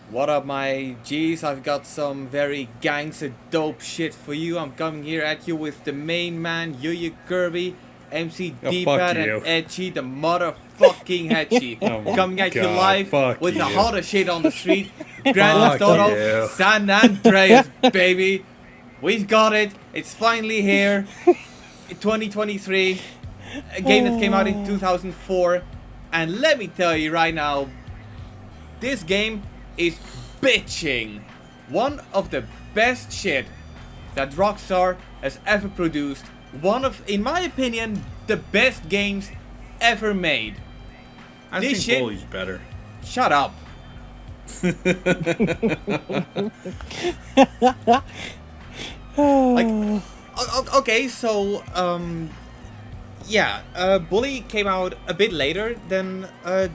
What up, my G's? I've got some very gangster dope shit for you. I'm coming here at you with the main man, Yuyu Kirby, MC Oh, fuck D-Pad, and you. Edgy, the motherfucking Edgy. Oh my Coming at you god, live fuck with the you. hottest shit on the street. Grand Theft Fuck Auto you. San Andreas, baby. We've got it. It's finally here. 2023. A game that came out in 2004. And let me tell you right now, this game is bitching. One of the best shit that Rockstar has ever produced. One of, in my opinion, the best games ever made. I This think shit- Bully's better. Shut up. Like, okay, so, yeah, Bully came out a bit later than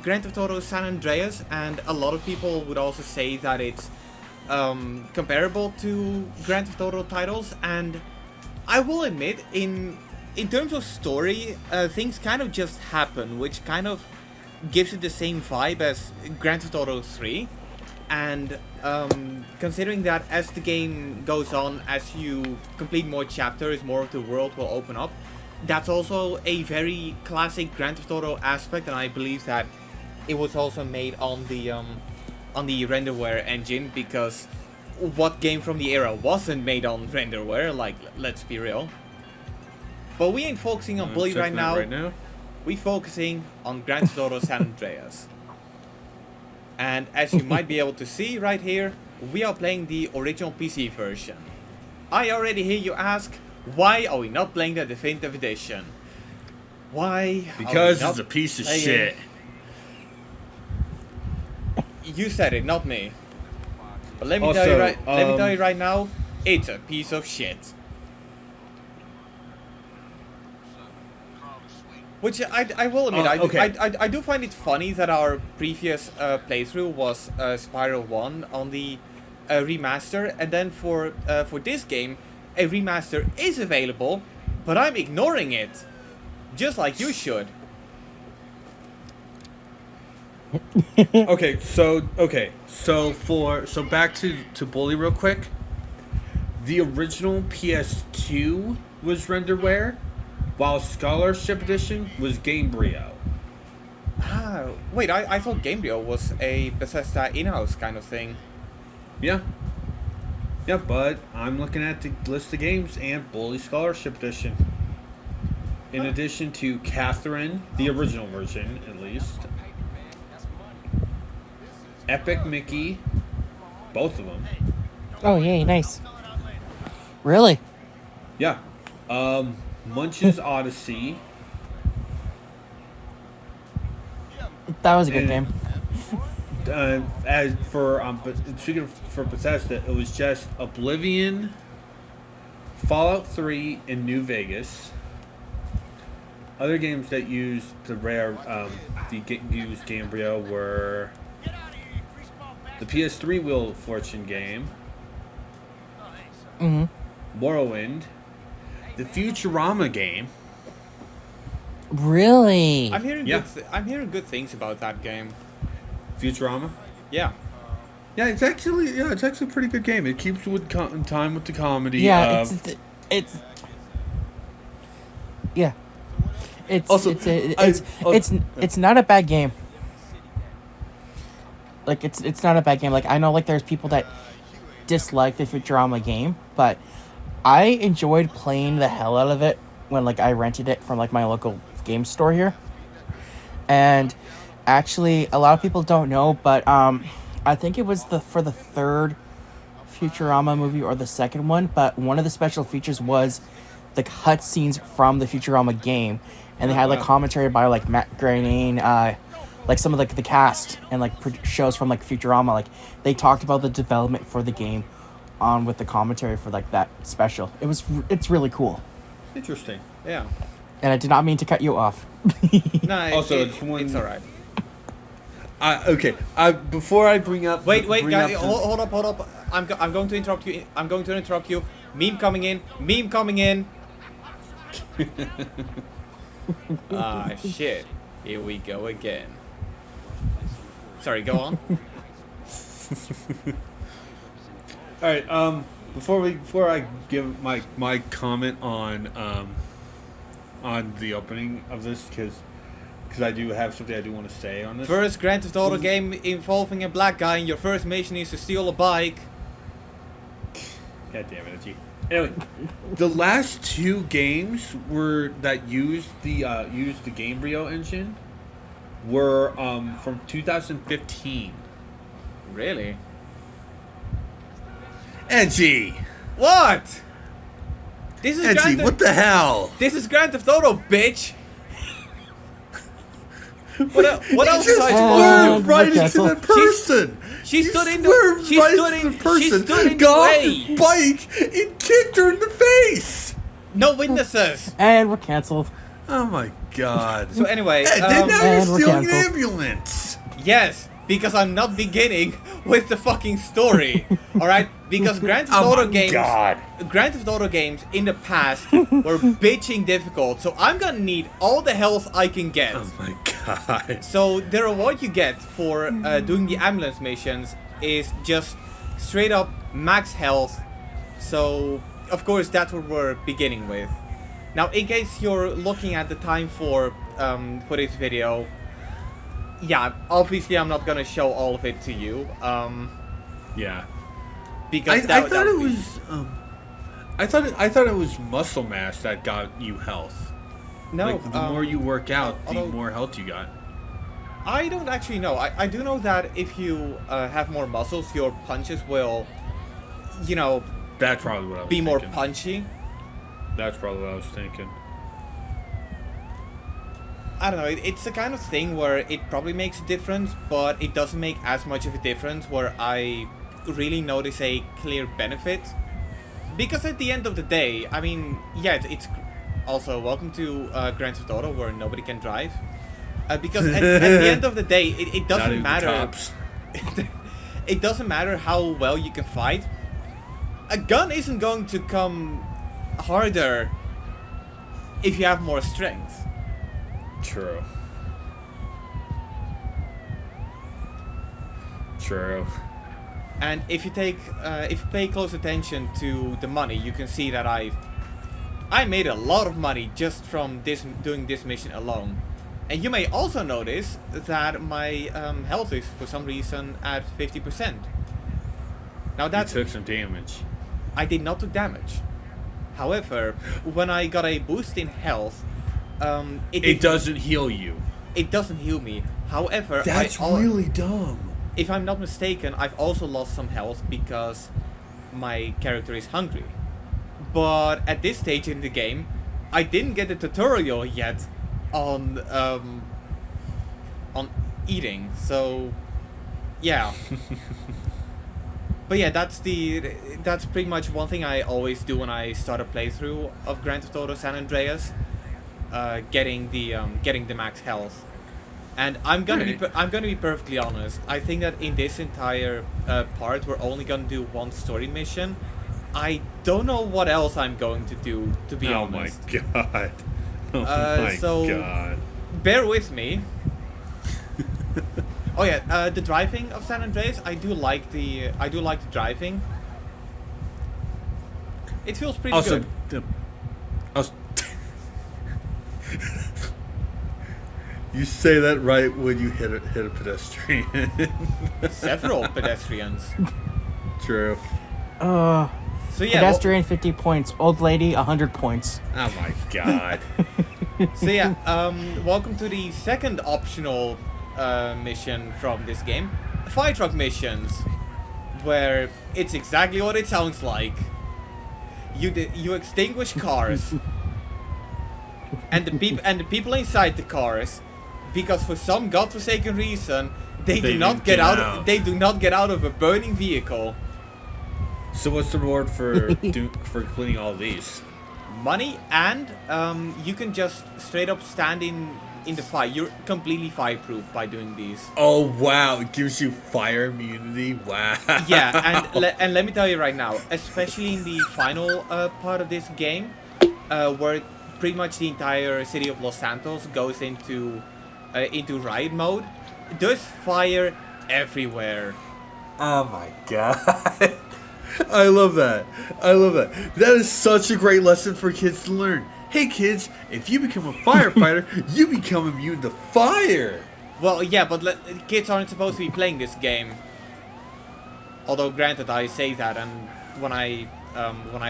Grand Theft Auto San Andreas, and a lot of people would also say that it's comparable to Grand Theft Auto titles, and I will admit, in terms of story, things kind of just happen, which kind of gives it the same vibe as Grand Theft Auto 3. And considering that as the game goes on, as you complete more chapters, more of the world will open up. That's also a very classic Grand Theft Auto aspect, and I believe that it was also made on the renderware engine, because what game from the era wasn't made on renderware? Like, let's be real. But we ain't focusing on Bully right now. We focusing on Grand Theft Auto San Andreas. And as you might be able to see right here, we are playing the original PC version. I already hear you ask, why are we not playing the definitive edition? Why? Because it's a piece of shit. You said it, not me. But let me Also, tell you right now, it's a piece of shit. Which I will admit, I do find it funny that our previous playthrough was Spiral 1 on the remaster, and then for this game, a remaster is available, but I'm ignoring it, just like you should. So back to Bully real quick. The original PS2 was renderware, while Scholarship Edition was Gamebryo. Ah, wait, I thought Gamebryo was a Bethesda in-house kind of thing. Yeah, but I'm looking at the list of games and Bully Scholarship Edition. In addition to Catherine, the original version at least. Epic Mickey, both of them. Oh, yay, nice. Really? Yeah. Munch's Odyssey. That was a good game. As for but speaking for Bethesda, it was just Oblivion, Fallout 3, and New Vegas. Other games that used the rare used Gamebryo were the PS3 Wheel of Fortune game, Morrowind, the Futurama game. Really? I'm hearing good things about that game. Futurama. Yeah. Yeah, it's actually a pretty good game. It keeps with time with the comedy. Yeah, it's yeah. It's not a bad game. Like it's not a bad game. Like I know like there's people that dislike the Futurama game, but I enjoyed playing the hell out of it when like I rented it from like my local game store here. And actually a lot of people don't know, but I think it was for the third Futurama movie or the second one, but one of the special features was the cutscenes from the Futurama game, and they had like commentary by like Matt Groening, like some of like the cast and like shows from like Futurama. Like they talked about the development for the game on with the commentary for like that special. It's really cool. Interesting. Yeah. And I did not mean to cut you off. No, it's alright. Before I bring up. Wait, guys, hold up. I'm going to interrupt you. I'm going to interrupt you. Meme coming in. Ah, shit. Here we go again. Sorry, go on. All right. Before I give my comment on the opening of this, because I do have something I do want to say on this. First Grand Theft Auto game involving a black guy, and your first mission is to steal a bike. God damn it, Edgy. Anyway, the last 2 games that used the Gamebryo engine were from 2015. Really? Edgy. What? This is Edgy, what the hell? This is Grand Theft Auto, bitch. What else was I supposed to do? Right into the person. She stood in the. She stood in the way. Bike and kicked her in the face. No witnesses. And we're canceled. Oh my god. So anyway, Then now and you're we're stealing an canceled. ambulance. yes, because I'm not beginning with the fucking story. All right, because Grand Theft Auto games. God. Grand Theft Auto games in the past were bitching difficult, so I'm gonna need all the health I can get. Oh my god. So the reward you get for doing the ambulance missions is just straight up max health. So of course that's what we're beginning with. Now, in case you're looking at the time for this video, yeah, obviously I'm not gonna show all of it to you. Yeah. Because I thought it was I thought it was muscle mass that got you health. no. Like, the more you work out, the although- more health you got. I don't actually know. I do know that if you have more muscles, your punches will, you know, That's probably what I was be thinking. more punchy. That's probably what I was thinking. I don't know, it's the kind of thing where it probably makes a difference, but it doesn't make as much of a difference where I really notice a clear benefit. Because at the end of the day, I mean, yeah, it's also welcome to Grand Theft Auto where nobody can drive. Because at the end of the day, it Not doesn't even matter. cops. It doesn't matter how well you can fight. A gun isn't going to come harder if you have more strength. True. True. And if you pay close attention to the money, you can see that I made a lot of money just from doing this mission alone. And you may also notice that my health is for some reason at 50%. Now You that's took some damage. I did not do damage. However, when I got a boost in health, It doesn't heal you. it doesn't heal me. However, That's really dumb. if I'm not mistaken, I've also lost some health because my character is hungry. But at this stage in the game, I didn't get a tutorial yet on eating. So, yeah. But yeah, that's pretty much one thing I always do when I start a playthrough of Grand Theft Auto San Andreas, getting the max health. And I'm gonna be perfectly honest. I think that in this entire part, we're only gonna do one story mission. I don't know what else I'm going to do, to be honest. Oh my god. Oh my so- god. Bear with me. Oh yeah, the driving of San Andreas, I do like the driving. It feels pretty Also, good. you say that right when you hit a pedestrian. Several pedestrians. True. So yeah, Pedestrian 50 points. Old lady 100 points. Oh my god. so yeah, welcome to the second optional mission from this game, fire truck missions, where it's exactly what it sounds like. You extinguish cars, and the people inside the cars, because for some godforsaken reason they do not get out. They do not get out of a burning vehicle. So what's the reward for completing all these? Money, and you can just straight up stand in the fire. You're completely fireproof by doing these. Oh wow, it gives you fire immunity. Wow. Yeah, and let me tell you right now, especially in the final part of this game, where pretty much the entire city of Los Santos goes into riot mode, there's fire everywhere. Oh my god. I love that. I love that. That is such a great lesson for kids to learn. Hey kids, if you become a firefighter, you become immune to fire. Well, yeah, but kids aren't supposed to be playing this game. Although, granted, I say that, and when I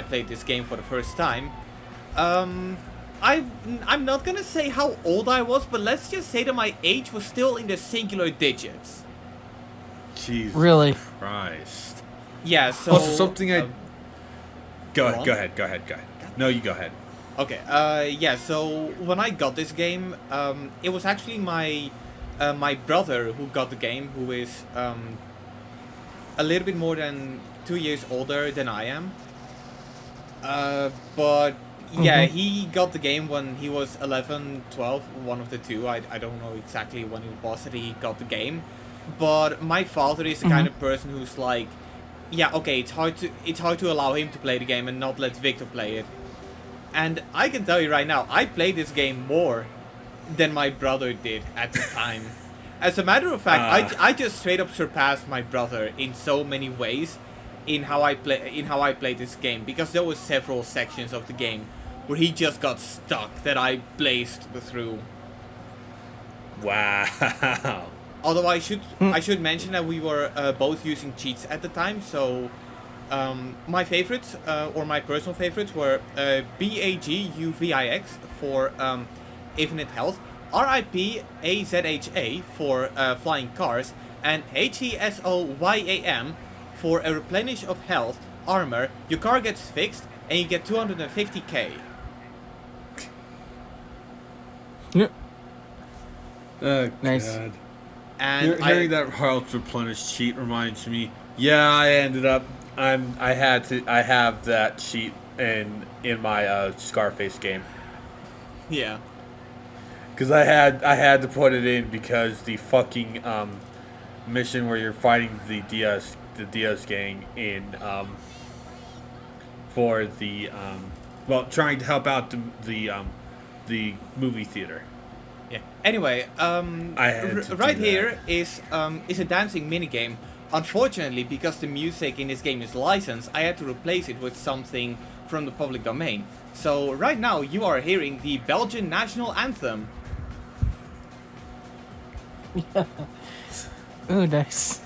played this game for the first time, I'm not gonna say how old I was, but let's just say that my age was still in the singular digits. Jesus Really? Christ. Yeah, so... Also, something I... Go on. ahead. No, you go ahead. Okay, yeah, so when I got this game, it was actually my brother who got the game, who is a little bit more than 2 years older than I am. But yeah, he got the game when he was 11, 12, one of the two. I don't know exactly when it was that he got the game. But my father is the kind of person who's like, yeah, okay, it's hard to allow him to play the game and not let Victor play it. And I can tell you right now, I played this game more than my brother did at the time. As a matter of fact, I just straight up surpassed my brother in so many ways in how I played this game, because there were several sections of the game where he just got stuck that I blazed through. Wow. Although I should mention that we were both using cheats at the time, so my favorites, or my personal favorites, were BAGUVIX for infinite health, RIPAZHA for flying cars, and HESOYAM for a replenish of health, armor, your car gets fixed, and you get 250k. Yeah. Oh, Nice. God. And Hearing that health replenish cheat reminds me. Yeah, I ended up. I have that cheat in my Scarface game. Yeah. Because I had to put it in because the fucking mission where you're fighting the Diaz gang in for the trying to help out the movie theater. Yeah. Anyway, I had to right do here is a dancing minigame. Unfortunately, because the music in this game is licensed, I had to replace it with something from the public domain. So right now you are hearing the Belgian national anthem. Oh, nice.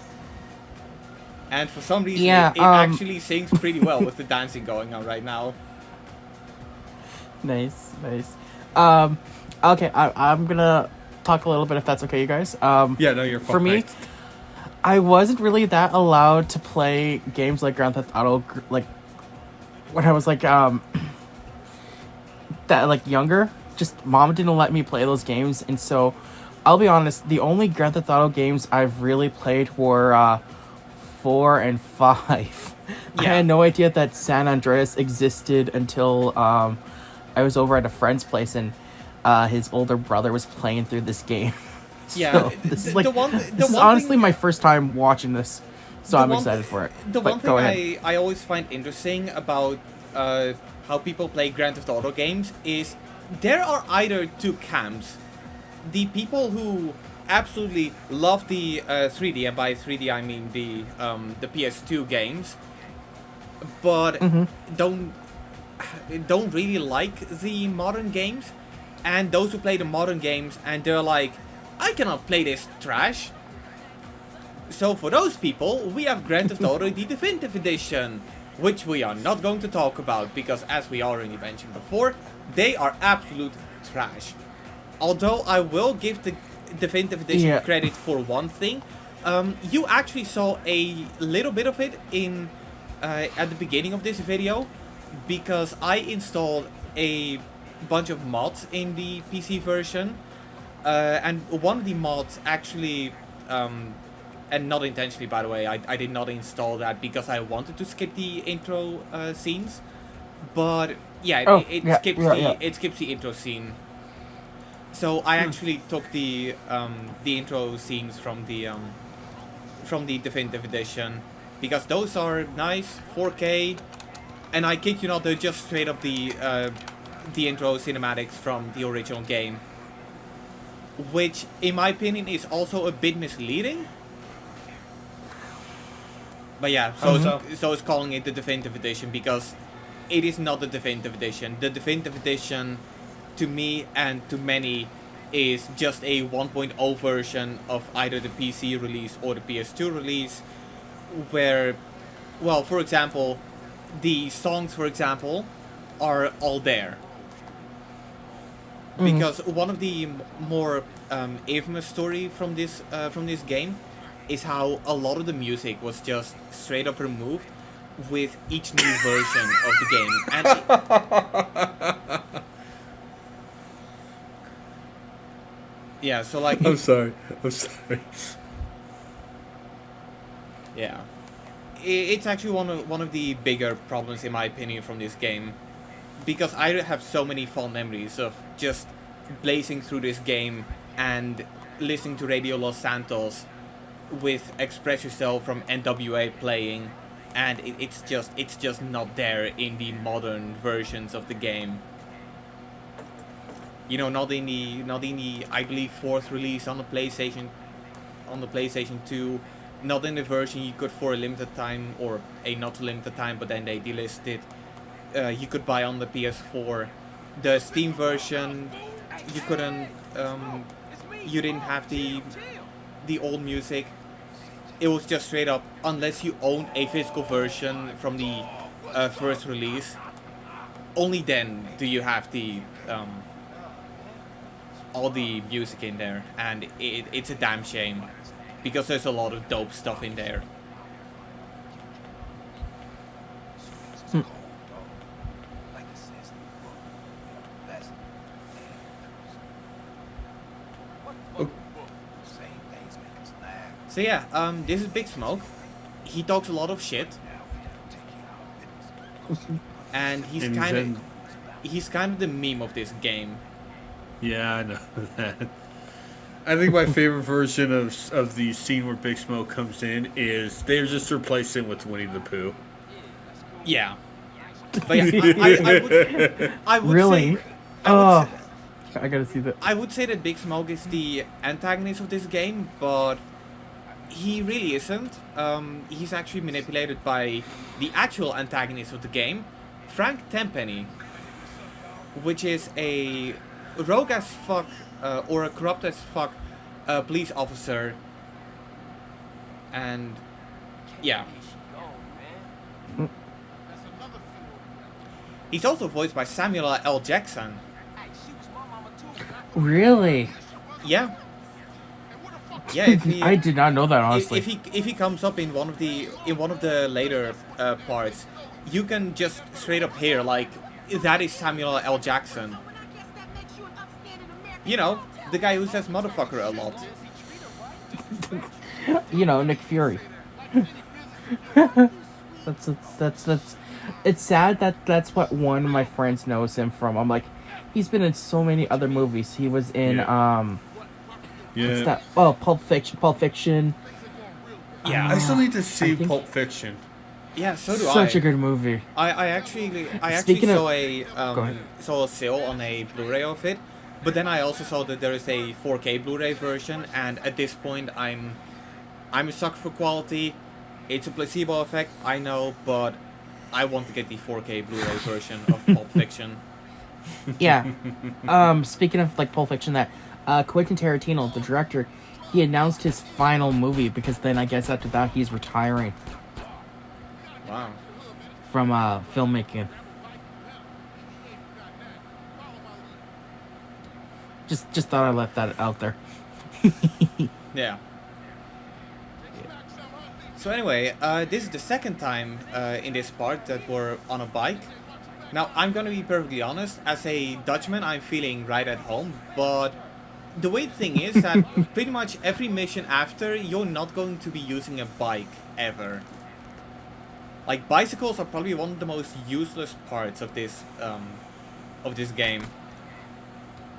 And for some reason Yeah, it actually sings pretty well with the dancing going on right now. Nice. Okay, I'm gonna talk a little bit if that's okay, you guys. Yeah, no, you're For me, fine. I wasn't really that allowed to play games like Grand Theft Auto, like when I was like younger. Just mom didn't let me play those games, and so I'll be honest. The only Grand Theft Auto games I've really played were 4 and 5. I Yeah. had no idea that San Andreas existed until I was over at a friend's place and his older brother was playing through this game. Yeah, So this is like the one this is honestly my first time watching this, so I'm excited for it. The But one go ahead. thing I always find interesting about how people play Grand Theft Auto games is there are either two camps. The people who absolutely love the 3D, and by 3D I mean the PS2 games, but don't really like the modern games, and those who play the modern games and they're like, I cannot play this trash. So for those people, we have Grand Theft Auto the Definitive Edition, which we are not going to talk about because, as we already mentioned before, they are absolute trash. Although I will give the Definitive Edition credit for one thing. You actually saw a little bit of it in at the beginning of this video, because I installed a bunch of mods in the PC version, and one of the mods actually, and not intentionally by the way, I did not install that because I wanted to skip the intro scenes, but yeah, it skips the intro scene. So I actually took the intro scenes from the Definitive Edition, because those are nice 4K, and I kid you not, they're just straight up the intro cinematics from the original game, which in my opinion is also a bit misleading. But yeah, Mhm. so it's calling it the definitive edition because it is not the definitive edition. The definitive edition, to me and to many, is just a 1.0 version of either the PC release or the PS2 release, where, well, for example, the songs, for example, are all there. Mhm. Because one of the more infamous story from this game is how a lot of the music was just straight up removed with each new version of the game, and yeah, so like I'm sorry. I'm sorry. yeah, it's actually one of the bigger problems in my opinion from this game, because I have so many fond memories of just blazing through this game and listening to Radio Los Santos with Express Yourself from NWA playing, and it's just not there in the modern versions of the game. You know, not in the I believe fourth release on the PlayStation 2, not in the version you could for a limited time or a not limited time, but then they delisted. You could buy on the PS4. The Steam version, you couldn't. You didn't have the old music. It was just straight up, unless you owned a physical version from the first release, only then do you have the all the music in there, and it's a damn shame because there's a lot of dope stuff in there. So yeah, this is Big Smoke. He talks a lot of shit, and And he's kind of the meme of this game. yeah, I know that. I think my favorite version of the scene where Big Smoke comes in is they're just replacing with Winnie the Pooh. Yeah, but yeah, I would Really? say I would Oh, say, I gotta see that. I would say that Big Smoke is the antagonist of this game, but he really isn't. He's actually manipulated by the actual antagonist of the game, Frank Tenpenny, which is a rogue as fuck or a corrupt as fuck police officer, and yeah, he's also voiced by Samuel L. Jackson. Really? Yeah, yeah. If he I did not know that, honestly. if he comes up in one of the later parts, you can just straight up hear like that is Samuel L. Jackson. You know, the guy who says motherfucker a lot. You know, Nick Fury. That's. It's sad that that's what one of my friends knows him from. I'm like, he's been in so many other movies. He was in what's that? Oh, Pulp Fiction. Pulp Fiction. Yeah, I still need to I see think- Pulp Fiction. yeah. So do I. Such a good movie. I actually Speaking of- saw Go ahead. saw a sale on a Blu-ray of it, but then I also saw that there is a 4K Blu-ray version, and at this point I'm a sucker for quality. It's a placebo effect, I know, but I want to get the 4K Blu-ray version of Pulp Fiction. Yeah. Speaking of like Pulp Fiction, that Quentin Tarantino, the director, he announced his final movie because then I guess after that he's retiring Wow. from filmmaking. Just thought I left that out there. Yeah. So anyway, this is the second time in this part that we're on a bike. Now, I'm gonna be perfectly honest, as a Dutchman, I'm feeling right at home, but the weird thing is that pretty much every mission after, you're not going to be using a bike, ever. Like, bicycles are probably one of the most useless parts of this game.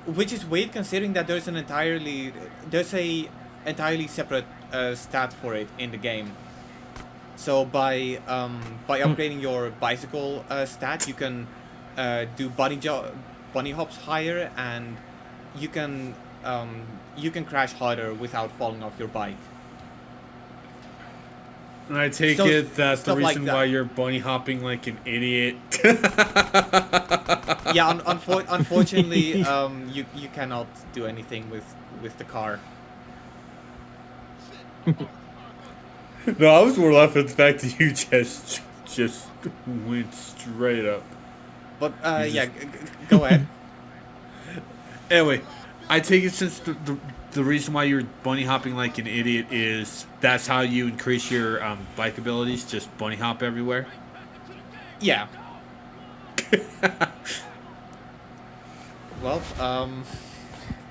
Which is weird considering that there's a entirely separate stat for it in the game. So by upgrading your bicycle stat, you can do bunny hops higher, and you can crash harder without falling off your bike. And I take So, it that's the stuff like reason that. why you're bunny hopping like an idiot. Yeah, unfortunately, you cannot do anything with the car. No, I was more laughing at the fact that you just went straight up. But You yeah, just- go ahead. Anyway, I take it since the reason why you're bunny hopping like an idiot is that's how you increase your bike abilities, just bunny hop everywhere. Yeah. Well,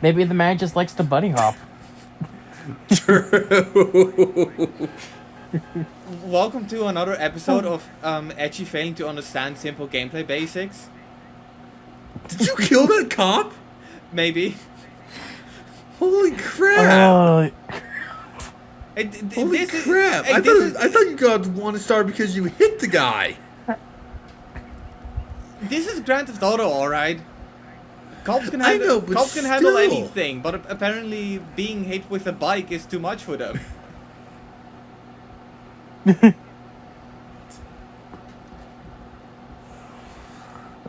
Maybe the man just likes to bunny hop. welcome to another episode of Edgy failing to understand simple gameplay basics. Did you kill that cop? Maybe. Holy crap! Oh, Holy This crap! Hey, I this thought you got want to start because you hit the guy. This is Grand Theft Auto, alright. Cops can I handle, know, but cops can handle still. anything, but apparently being hit with a bike is too much for them.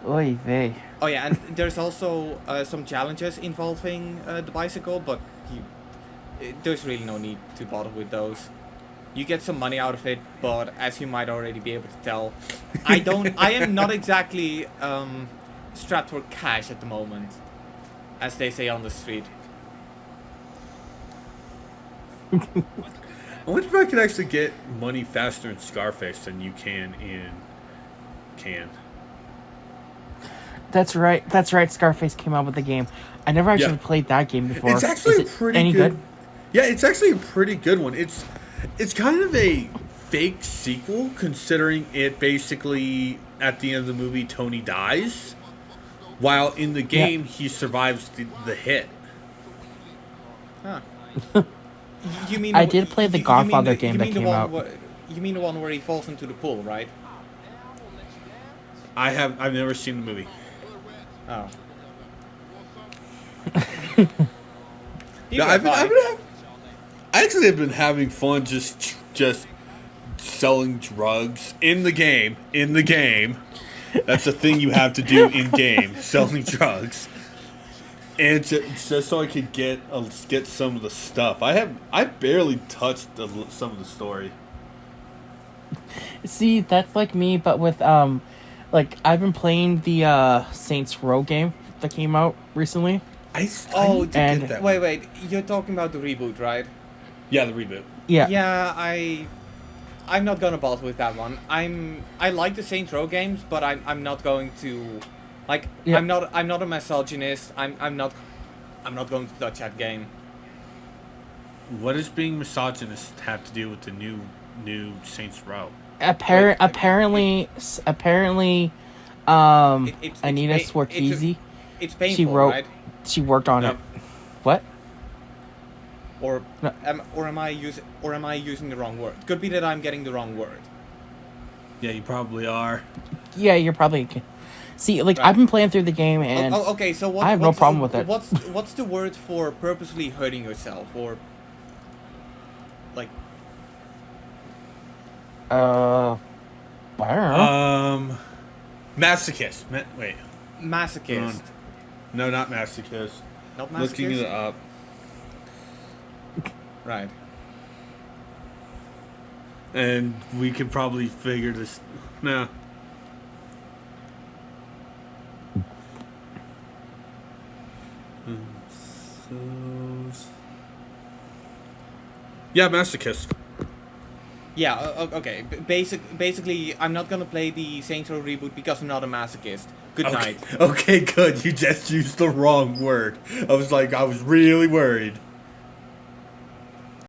oy vey. Oh yeah, and there's also some challenges involving the bicycle, but there's really no need to bother with those. You get some money out of it, but as you might already be able to tell, I am not exactly strapped for cash at the moment, as they say on the street. I wonder if I could actually get money faster in Scarface than you can in Can. That's right. That's right. Scarface came out with the game. I never actually Yeah. played that game before. It's actually Is a it pretty any good? Yeah, it's actually a pretty good one. It's kind of a fake sequel, considering it basically at the end of the movie Tony dies, while in the game he survives the hit. Huh. You mean I did play the you mean Godfather the- game you that mean the came one out. You mean the one where he falls into the pool, right? I've never seen the movie. Oh. Yeah, I actually have been having fun just selling drugs in the game. In the game, that's the thing you have to do in game: selling drugs. And just so I could get some of the stuff. I barely touched some of the story. See, that's like me, but with like I've been playing the Saints Row game that came out recently. I Oh, need to and- get that. Wait, you're talking about the reboot, right? Yeah, the reboot. Yeah. Yeah, I'm not gonna bother with that one. I like the Saints Row games, but I'm not going to, like, Yeah. I'm not a misogynist. I'm not going to touch that game. What does being misogynist have to do with the new Saints Row? Apparently, It's Anita Swarkeezy, It's painful, she wrote, right? she worked on No. it. What? Or No. am I using the wrong word? Could be that I'm getting the wrong word. Yeah, you probably are. Yeah, you're probably. See, like Right. I've been playing through the game and Okay, so what? I have no what's- problem with it. What's the word for purposely hurting yourself or like? I don't know. Masochist. Wait. Masochist. No, not masochist. Not Looking it masochist. up. Right. And we could probably figure this. No. Yeah, masochist. Yeah. Okay. Basically, I'm not gonna play the Saints Row reboot because I'm not a masochist. Good Okay. night. Okay, good. You just used the wrong word. I was really worried.